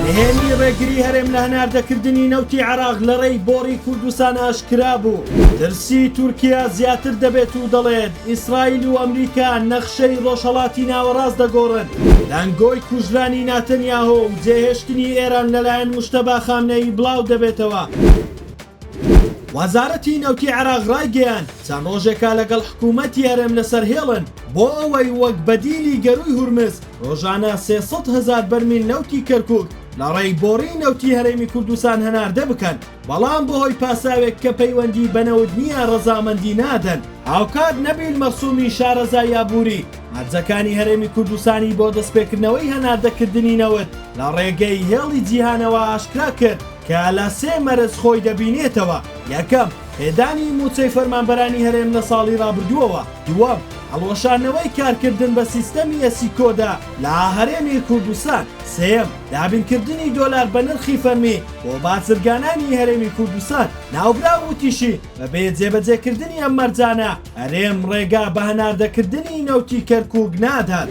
نهێنی ڕێگری هەرێم لە هەناردەکردنی نەوتی عێراق لە ڕێی بۆڕی کوردستان ئاشکرا بوو. ترسی تورکیا زیاتر دەبێت و دەڵێت ئیسرائیل و ئەمریکا نەخشەی ڕۆژهەڵاتی ناوەڕاست دەگۆڕن. دەنگۆی کوژرانی ناتەنیاهۆ و جێهێشتنی ئێران لەلایەن موشتەبا خامنەئی بڵاو دەبێتەوە. وەزارەتی نەوتی عێراق ڕایگەیاند چەند ڕۆژێکە لەگەڵ حکوومەتی هەرێم لەسەر هێڵن بۆ ئەوەی وەک بەدیلی گەروی هورمز ڕۆژانە 300,000 بەرمیل نەوتی کەرکووک لە ڕێی بۆڕی نەوتی هەرێمی کوردستان هەناردە بکەن، بەڵام بەهۆی پاساوێک کە پەیوەندی بەنەوت نییە ڕەزامەندی نادەن. هاوکات نەبیل مەخسومی شارەزا یابووری مەرجەکانی هەرێمی کوردستانی بۆ دەستپێکردنەوەی هەناردەکردنی نەوت لە ڕێگەی هێڵی جیهانەوە ئاشکرا کرد کە لە 3 مەرز خۆی دەبینێتەوە. یەکەم، پێدانی موچەی فەرمانبەرانی هەرێم لە ساڵی ڕابردووەوە. دووەم، هەڵوەشانەوەی کارکردن بە سیستەمی ئەسیکۆدا لە هەرێمی کوردستان. سێم، دابینکردنی دۆلار بە نرخی فەرمی بۆ بازرگانانی هەرێمی کوردستان. ناوبرا وتیشی بەبێ جێبەجێکردنی ئەم مەرجانە هەرێم ڕێگا بە هەناردەکردنی نەوتی کەرکووک نادات.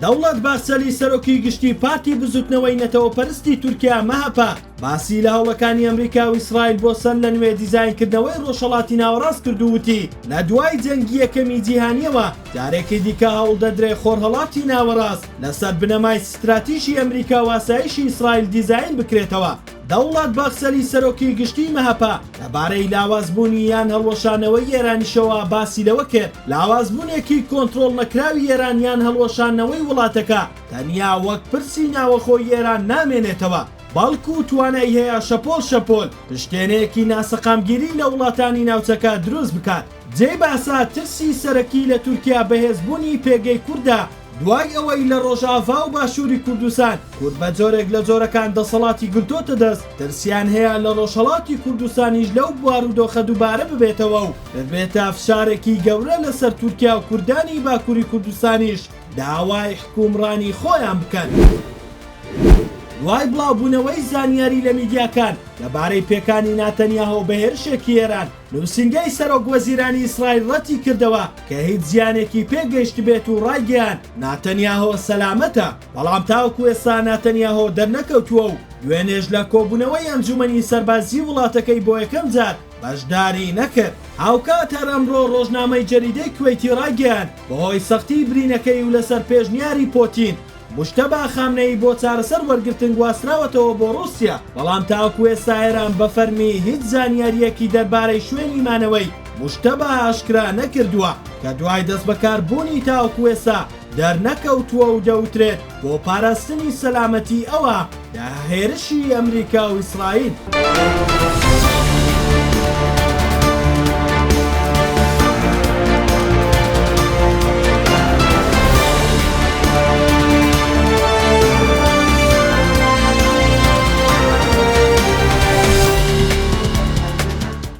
دەوڵەت باسەلی سەرۆکی گشتی پارتی بزوتنەوەی نەتەوەپەرستی تورکیا مەهەپا باسی لە هەوڵەکانی ئەمریکا و ئیسرائیل بۆ سەر لە نوێ دیزاینکردنەوەی ڕۆژهەڵاتی ناوەڕاست کردووتی لە دوای جەنگی یەکەمی جیهانیەوە جارێکی دیکە هەوڵ دەدرێ خۆرهەڵاتی ناوەڕاست لەسەر بنەمای ستراتیژی ئەمریکا و ئاسایشی ئیسرائیل دیزاین بکرێتەوە. دەوڵەت بەخسەری سەرۆکی گشتی مەهەپا لەبارەی لاوازبوونی یان هەڵوەشانەوەی ئێرانیشەوە باسی لەوە کرد لاوازبوونێکی کۆنتڕۆڵ نەکراوی ئێران یان هەڵوەشانەوەی وڵاتەکە تەنیا وەک پرسی ناوەخۆی ئێران نامێنێتەوە، بەڵکو توانای هەیە شەپۆل پشتێنەیەکی ناسەقامگیری لە وڵاتانی ناوچەکە دروست بکات. جێ باسا ترسی سەرەکی لە تورکیا بەهێزبوونی پێگەی کووردە دوای ئەوەی لە ڕۆژاوا و باشووری کوردستان کورد بە جۆرێک لە جۆرەکان دەسەڵاتی گرتۆتە دەست، ترسیان هەیە لە ڕۆژهەڵاتی کوردستانیش لەو بوارودۆخە دووبارە ببێتەوە و ببێتە فشارێکی گەورە لەسەر تورکیا و کوردانی باکووری کوردستانیش داوای حکومڕانی خۆیان بکەن. دوای بڵاوبوونەوەی زانیاری لە میدیاکان لەبارەی پێکانی ناتەنیاهۆ بە هێرشێکی ئێران، نووسینگەی سەرۆک وەزیرانی ئیسرائیل ڕەتی کردەوە کە هیچ زیانێکی پێگەیشت بێت و ڕایگەیان ناتەنیاهۆ سەلامەتە، بەڵام تاوەکو ئێستا ناتەنیاهۆ دەرنەکەوتووە و دوێنێژ لە کۆبوونەوەی ئەنجومەنی سەربازی وڵاتەکەی بۆ یەکەم جار بەشداری نەکرد. هاوکات هەر ئەمڕۆ ڕۆژنامەی جەریدەی کوێیتی ڕایگەیان بەهۆی سەختی برینەکەی و لەسەر پێشنیاری پۆتین موشتەبا خامنەئی بۆ چارەسەر وەرگرتن گواستراوەتەوە بۆ ڕووسیا، بەڵام تاوەکو ئێستا ئێران بە فەرمی هیچ زانیاریەکی دەربارەی شوێنی مانەوەی موشتەبا ئاشکرا نەکردووە کە دوای دەست بەکاربوونی تاوەکو ئێستا دەرنەکەوتووە و دەوترێت بۆ پاراستنی سەلامەتی ئەوە لە هێرشی ئەمریکا و ئیسرائیل.